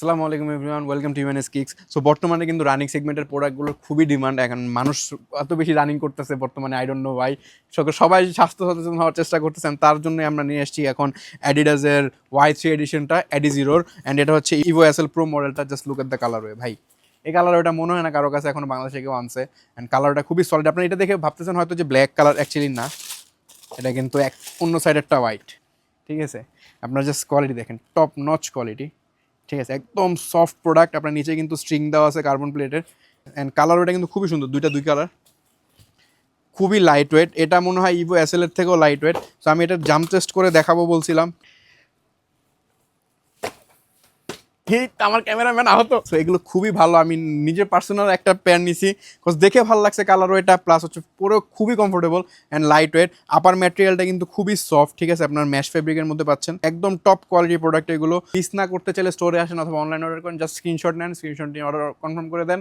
আসসালামু আলাইকুম everyone, welcome to UNS kicks. So বর্তমানে কিন্তু রানিং সেগমেন্টের প্রোডাক্টগুলোর খুবই ডিমান্ড। এখন মানুষ এত বেশি রানিং করতেছে বর্তমানে, আই ডোন্ট নো ভাই। সবাই স্বাস্থ্য সচেতন হওয়ার চেষ্টা করতেছেন, তার জন্যই আমরা নিয়ে এসেছি এখন অ্যাডিডাসের Y3 এডিশনটা, অ্যাডি জিরোর। অ্যান্ড এটা হচ্ছে ইভো এসএল প্রো মডেলটা। Just look at the colour way ভাই, এই কালার ওটা মনে হয় না কারো কাছে এখনো বাংলাদেশে কেউ আনছে। অ্যান্ড কালারটা খুবই সলিড। আপনি এটা দেখে ভাবতেছেন হয়তো যে ব্ল্যাক কালার, অ্যাকচুয়ালি না, এটা কিন্তু অন্য সাইডেরটা হোয়াইট। ঠিক আছে, আপনার জাস্ট কোয়ালিটি দেখেন, টপ নচ কোয়ালিটি। ঠিক আছে, একদম সফট প্রোডাক্ট। আপনার নিচে কিন্তু স্ট্রিং দেওয়া আছে কার্বন প্লেটের। অ্যান্ড কালার ওটা কিন্তু খুবই সুন্দর, দুই কালার, খুবই লাইট ওয়েট। এটা মনে হয় ইভো এসএল এর থেকেও লাইট ওয়েট। তো আমি এটা জাম্প টেস্ট করে দেখাবো বলছিলাম। আমার ক্যামেরাম্যান আহত। তো এগুলো খুবই ভালো, আমি নিজে পার্সোনাল একটা প্যান্ট নিছি, বিকজ দেখে ভালো লাগছে কালার ওয়েটা, প্লাস হচ্ছে পুরো খুবই কমফোর্টেবল অ্যান্ড লাইট ওয়েট। আপার ম্যাটেরিয়ালটা কিন্তু খুবই সফট। ঠিক আছে, আপনার ম্যাশ ফেব্রিকের মধ্যে পাচ্ছেন, একদম টপ কোয়ালিটির প্রোডাক্ট। এগুলো মিস না করতে চাইলে স্টোরে আসেন অথবা অনলাইন অর্ডার করেন। জাস্ট স্ক্রিনশট নেন, স্ক্রিনশট নিয়ে অর্ডার কনফার্ম করে দেন।